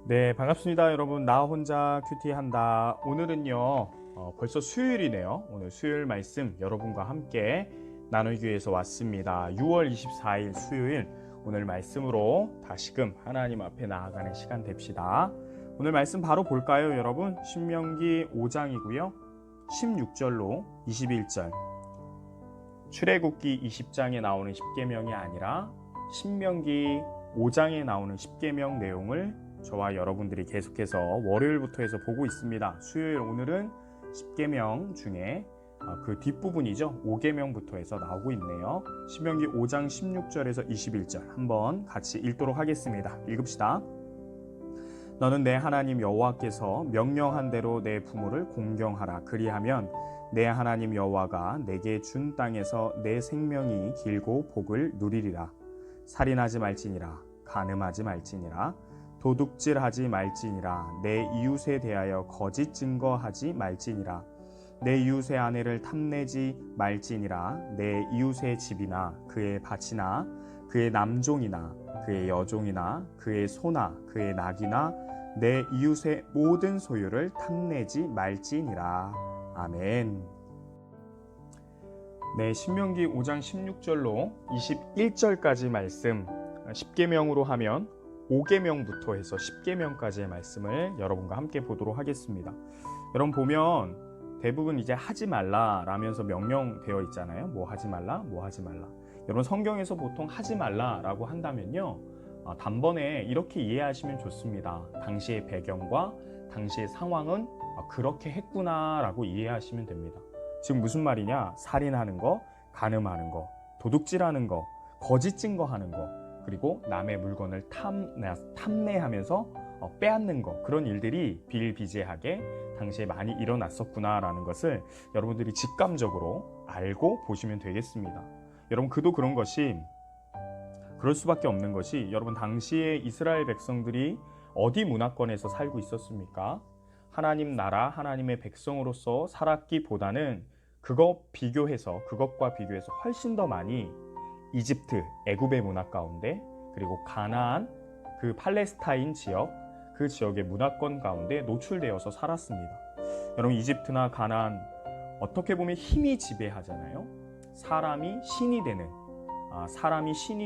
네, 반갑습니다. 여러분. 나 혼자 큐티한다. 오늘은요, 벌써 수요일이네요. 오늘 수요일 말씀 여러분과 함께 나누기 위해서 왔습니다. 6월 24일 수요일 오늘 말씀으로 다시금 하나님 앞에 나아가는 시간 됩시다. 오늘 말씀 바로 볼까요, 여러분? 신명기 5장이고요. 16절로 21절. 출애굽기 20장에 나오는 십계명이 아니라 신명기 5장에 나오는 십계명 내용을 저와 여러분들이 계속해서 월요일부터 해서 보고 있습니다. 수요일 오늘은 10계명 중에 그 뒷부분이죠. 5계명부터 해서 나오고 있네요. 신명기 5장 16절에서 21절 한번 같이 읽도록 하겠습니다. 읽읍시다. 너는 내 하나님 여호와께서 명령한 대로 내 부모를 공경하라. 그리하면 내 하나님 여호와가 내게 준 땅에서 내 생명이 길고 복을 누리리라. 살인하지 말지니라. 간음하지 말지니라. 도둑질하지 말지니라. 내 이웃에 대하여 거짓 증거하지 말지니라. 내 이웃의 아내를 탐내지 말지니라. 내 이웃의 집이나 그의 밭이나 그의 남종이나 그의 여종이나 그의 소나 그의 낙이나 내 이웃의 모든 소유를 탐내지 말지니라. 아멘. 네, 신명기 5장 16절로 21절까지 말씀 10계명으로 하면 5계명부터 해서 10계명까지의 말씀을 여러분과 함께 보도록 하겠습니다. 여러분 보면 대부분 이제 하지 말라 라면서 명령되어 있잖아요. 뭐 하지 말라, 뭐 하지 말라. 여러분 성경에서 보통 하지 말라 라고 한다면요, 단번에 이렇게 이해하시면 좋습니다. 당시의 배경과 당시의 상황은 그렇게 했구나 라고 이해하시면 됩니다. 지금 무슨 말이냐? 살인하는 거, 간음하는 거, 도둑질하는 거, 거짓 증거하는 거, 그리고 남의 물건을 탐내하면서 빼앗는 거, 그런 일들이 비일비재하게 당시에 많이 일어났었구나라는 것을 여러분들이 직감적으로 알고 보시면 되겠습니다. 여러분 그도 그런 것이, 그럴 수밖에 없는 것이, 여러분 당시에 이스라엘 백성들이 어디 문화권에서 살고 있었습니까? 하나님 나라, 하나님의 백성으로서 살았기보다는 그것과 비교해서 훨씬 더 많이 이집트, 애굽의 문화 가운데, 그리고 가나안, 그 팔레스타인 지역, 그 지역의 문화권 가운데 노출되어서 살았습니다. 여러분 이집트나 가나안 어떻게 보면 힘이 지배하잖아요. 사람이 신이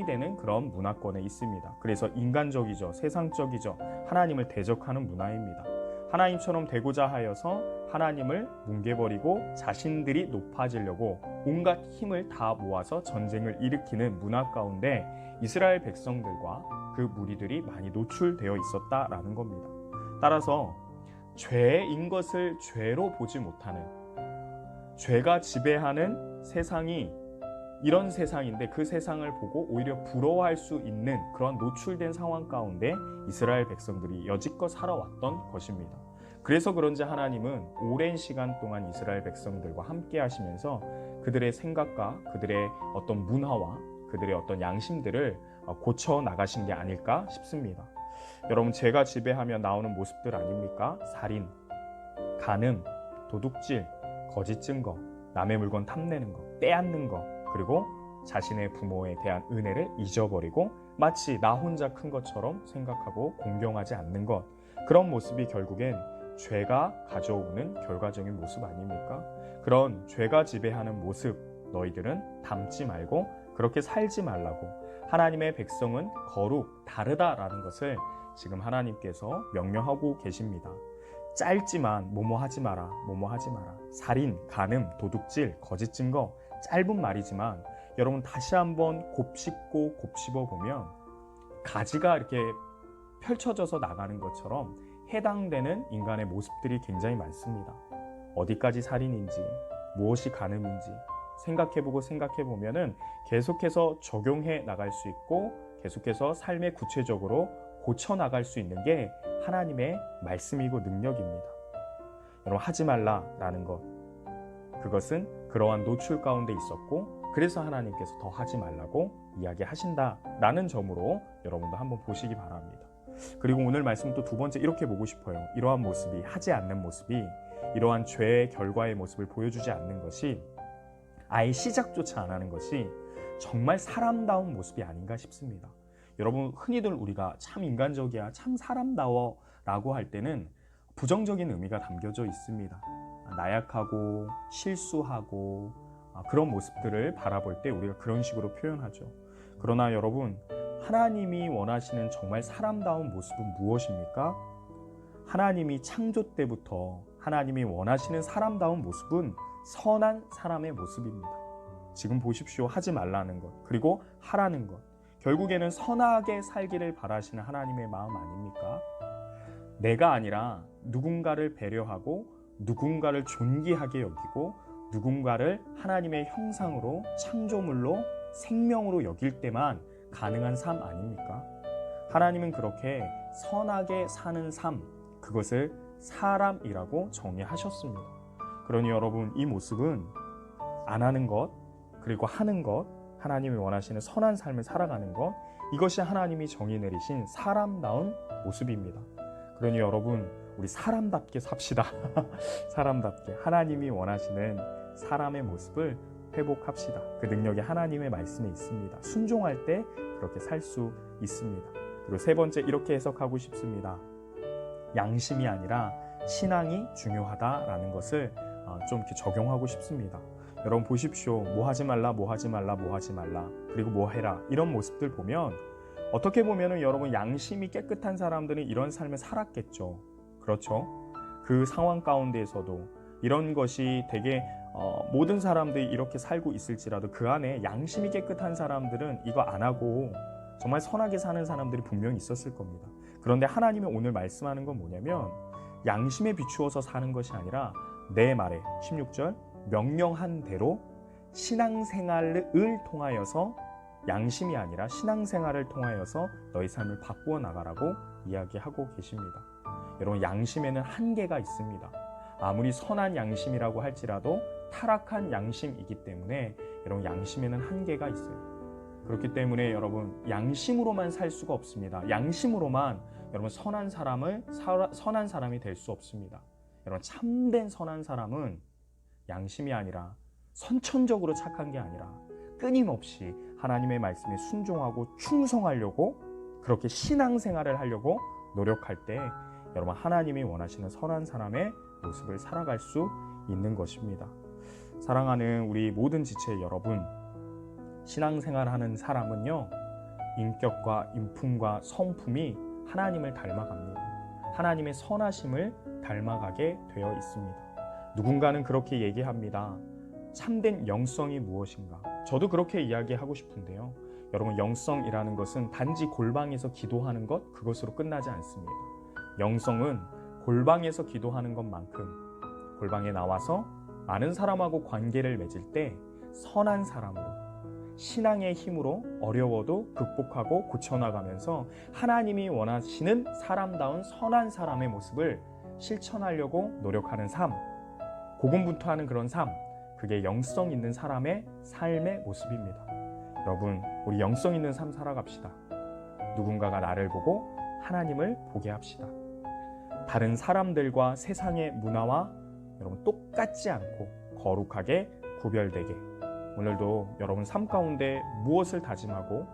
되는 그런 문화권에 있습니다. 그래서 인간적이죠, 세상적이죠, 하나님을 대적하는 문화입니다. 하나님처럼 되고자 하여서 하나님을 뭉개버리고 자신들이 높아지려고 온갖 힘을 다 모아서 전쟁을 일으키는 문화 가운데 이스라엘 백성들과 그 무리들이 많이 노출되어 있었다라는 겁니다. 따라서 죄인 것을 죄로 보지 못하는, 죄가 지배하는 세상이 이런 세상인데 그 세상을 보고 오히려 부러워할 수 있는 그런 노출된 상황 가운데 이스라엘 백성들이 여지껏 살아왔던 것입니다. 그래서 그런지 하나님은 오랜 시간 동안 이스라엘 백성들과 함께 하시면서 그들의 생각과 그들의 어떤 문화와 그들의 어떤 양심들을 고쳐 나가신 게 아닐까 싶습니다. 여러분 죄가 지배하며 나오는 모습들 아닙니까? 살인, 간음, 도둑질, 거짓 증거, 남의 물건 탐내는 거, 빼앗는 거, 그리고 자신의 부모에 대한 은혜를 잊어버리고 마치 나 혼자 큰 것처럼 생각하고 공경하지 않는 것, 그런 모습이 결국엔 죄가 가져오는 결과적인 모습 아닙니까? 그런 죄가 지배하는 모습 너희들은 담지 말고 그렇게 살지 말라고, 하나님의 백성은 거룩 다르다라는 것을 지금 하나님께서 명령하고 계십니다. 짧지만 뭐뭐 하지 마라, 뭐뭐 하지 마라. 살인, 간음, 도둑질, 거짓 증거, 짧은 말이지만 여러분 다시 한번 곱씹고 곱씹어 보면 가지가 이렇게 펼쳐져서 나가는 것처럼 해당되는 인간의 모습들이 굉장히 많습니다. 어디까지 살인인지, 무엇이 간음인지 생각해보면은 계속해서 적용해 나갈 수 있고 계속해서 삶에 구체적으로 고쳐 나갈 수 있는 게 하나님의 말씀이고 능력입니다. 여러분 하지 말라라는 것, 그것은 그러한 노출 가운데 있었고 그래서 하나님께서 더 하지 말라고 이야기하신다라는 점으로 여러분도 한번 보시기 바랍니다. 그리고 오늘 말씀 또 두 번째 이렇게 보고 싶어요. 이러한 모습이, 하지 않는 모습이, 이러한 죄의 결과의 모습을 보여주지 않는 것이, 아예 시작조차 안 하는 것이 정말 사람다운 모습이 아닌가 싶습니다. 여러분 흔히들 우리가 참 인간적이야, 참 사람다워 라고 할 때는 부정적인 의미가 담겨져 있습니다. 나약하고 실수하고 그런 모습들을 바라볼 때 우리가 그런 식으로 표현하죠. 그러나 여러분, 하나님이 원하시는 정말 사람다운 모습은 무엇입니까? 하나님이 창조 때부터 하나님이 원하시는 사람다운 모습은 선한 사람의 모습입니다. 지금 보십시오. 하지 말라는 것, 그리고 하라는 것. 결국에는 선하게 살기를 바라시는 하나님의 마음 아닙니까? 내가 아니라 누군가를 배려하고 누군가를 존귀하게 여기고 누군가를 하나님의 형상으로 창조물로 생명으로 여길 때만 가능한 삶 아닙니까? 하나님은 그렇게 선하게 사는 삶, 그것을 사람이라고 정의하셨습니다. 그러니 여러분, 이 모습은 안 하는 것, 그리고 하는 것, 하나님이 원하시는 선한 삶을 살아가는 것, 이것이 하나님이 정의 내리신 사람다운 모습입니다. 그러니 여러분, 우리 사람답게 삽시다. 사람답게 하나님이 원하시는 사람의 모습을 회복합시다. 그 능력이 하나님의 말씀에 있습니다. 순종할 때 그렇게 살 수 있습니다. 그리고 세 번째, 이렇게 해석하고 싶습니다. 양심이 아니라 신앙이 중요하다라는 것을 좀 이렇게 적용하고 싶습니다. 여러분 보십시오. 뭐 하지 말라, 뭐 하지 말라, 뭐 하지 말라, 그리고 뭐 해라, 이런 모습들 보면 어떻게 보면은 여러분, 양심이 깨끗한 사람들은 이런 삶을 살았겠죠. 그렇죠? 그 상황 가운데에서도 이런 것이 되게 모든 사람들이 이렇게 살고 있을지라도 그 안에 양심이 깨끗한 사람들은 이거 안 하고 정말 선하게 사는 사람들이 분명히 있었을 겁니다. 그런데 하나님이 오늘 말씀하는 건 뭐냐면, 양심에 비추어서 사는 것이 아니라 내 말에 16절 명령한 대로 신앙생활을 통하여서, 양심이 아니라 신앙생활을 통하여서 너희 삶을 바꾸어 나가라고 이야기하고 계십니다. 여러분, 양심에는 한계가 있습니다. 아무리 선한 양심이라고 할지라도 타락한 양심이기 때문에 여러분, 양심에는 한계가 있어요. 그렇기 때문에 여러분, 양심으로만 살 수가 없습니다. 양심으로만 여러분 선한 사람이 될 수 없습니다. 여러분, 참된 선한 사람은 양심이 아니라 선천적으로 착한 게 아니라 끊임없이 하나님의 말씀에 순종하고 충성하려고, 그렇게 신앙생활을 하려고 노력할 때 여러분, 하나님이 원하시는 선한 사람의 모습을 살아갈 수 있는 것입니다. 사랑하는 우리 모든 지체 여러분, 신앙생활하는 사람은요, 인격과 인품과 성품이 하나님을 닮아갑니다. 하나님의 선하심을 닮아가게 되어 있습니다. 누군가는 그렇게 얘기합니다. 참된 영성이 무엇인가? 저도 그렇게 이야기하고 싶은데요. 여러분, 영성이라는 것은 단지 골방에서 기도하는 것, 그것으로 끝나지 않습니다. 영성은 골방에서 기도하는 것만큼 골방에 나와서 많은 사람하고 관계를 맺을 때 선한 사람으로, 신앙의 힘으로 어려워도 극복하고 고쳐나가면서 하나님이 원하시는 사람다운 선한 사람의 모습을 실천하려고 노력하는 삶, 고군분투하는 그런 삶, 그게 영성 있는 사람의 삶의 모습입니다. 여러분, 우리 영성 있는 삶 살아갑시다. 누군가가 나를 보고 하나님을 보게 합시다. 다른 사람들과 세상의 문화와 여러분 똑같지 않고 거룩하게 구별되게, 오늘도 여러분 삶 가운데 무엇을 다짐하고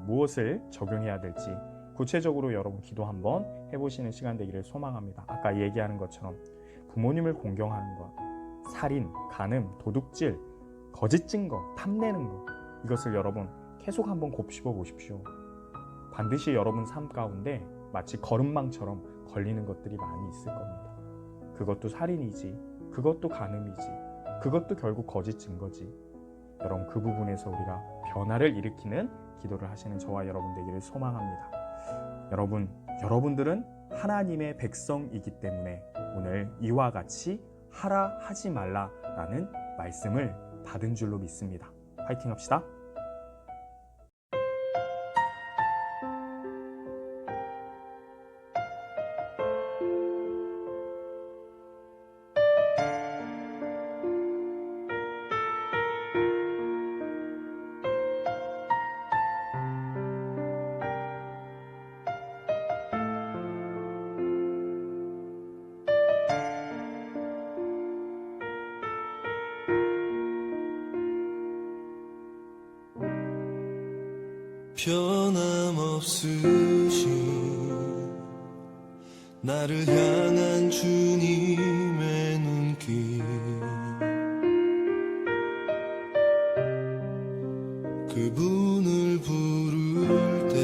무엇을 적용해야 될지 구체적으로 여러분 기도 한번 해보시는 시간 되기를 소망합니다. 아까 얘기하는 것처럼 부모님을 공경하는 것, 살인, 간음, 도둑질, 거짓 증거, 탐내는 것, 이것을 여러분 계속 한번 곱씹어 보십시오. 반드시 여러분 삶 가운데 마치 거름망처럼 걸리는 것들이 많이 있을 겁니다. 그것도 살인이지, 그것도 간음이지, 그것도 결국 거짓 증거지. 여러분, 그 부분에서 우리가 변화를 일으키는 기도를 하시는 저와 여러분 되기를 소망합니다. 여러분들은 하나님의 백성이기 때문에 오늘 이와 같이 하라 하지 말라라는 말씀을 받은 줄로 믿습니다. 파이팅 합시다. 변함없으신 나를 향한 주님의 눈길, 그분을 부를 때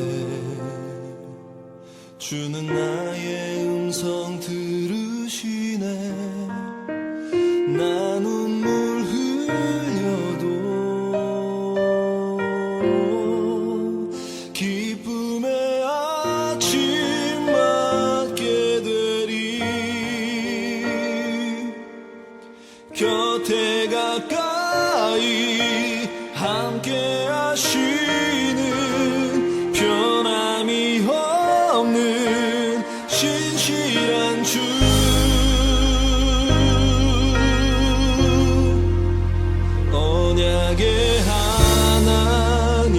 주는 나의 음성 들으시네. 나 눈물 흘려도 기쁨의 아침 맞게 되리. 곁에 가까이 함께 하시는 변함이 없는 신실한 주, 언약의 하나님,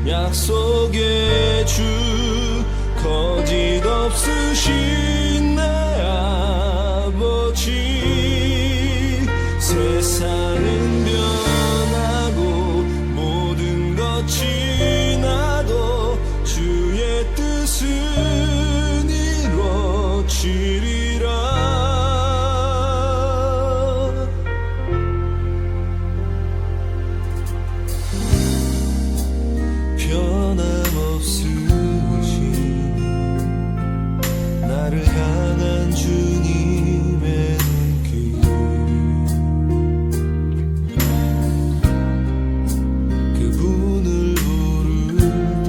약속의 주, 거짓 없으신 내 아버지. 세상은 변하고 모든 것 지나도 주의 뜻은 이루어지리라. 변함없으신 나를 향한 주님의 눈길, 그분을 부를 때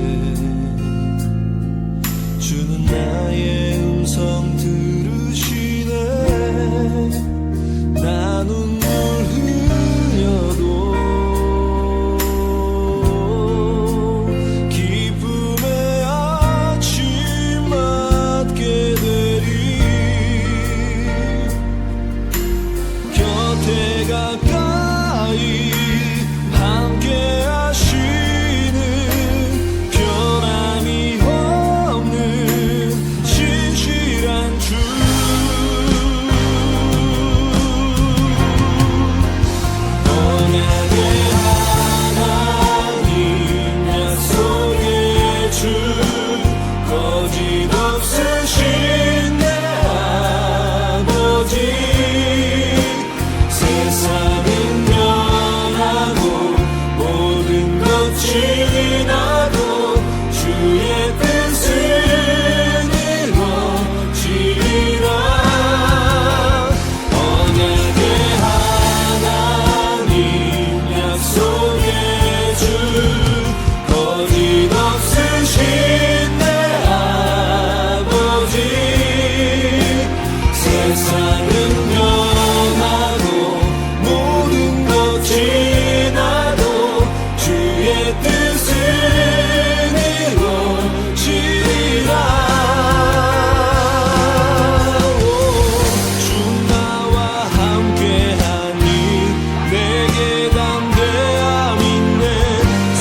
주는 나의 음성 들으시네. 나 눈물 흘려도 기쁨의 아침 맞게 되리. 곁에 가까이 함께 하시는 변함이 없는 신실한 주, 언약의 하나님, 약속의 주, 거짓 없으신 내 아버지. 세상은 변하고 모든 것 지나도 주의 뜻은 이루어지리라. 언약의 하나님, 약속의 주, 거짓 없으신 내 아버지. 세상은 변하고 모든 것 지나도 주의 뜻은 이루어지리라. 주 나와 함께하니 내게 담대함 있네.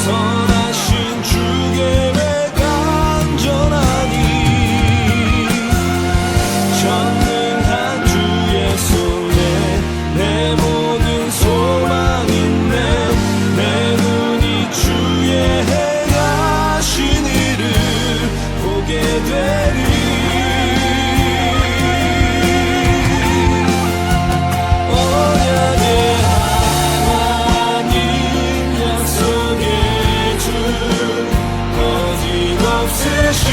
선하신 주 계획 안전하니 전능한 주의 손에 내 모든 소망 있네. 내 눈이 주의 행하신 일을 보게 되리. 언약의 하나님, 약속의 주, 거짓 없으신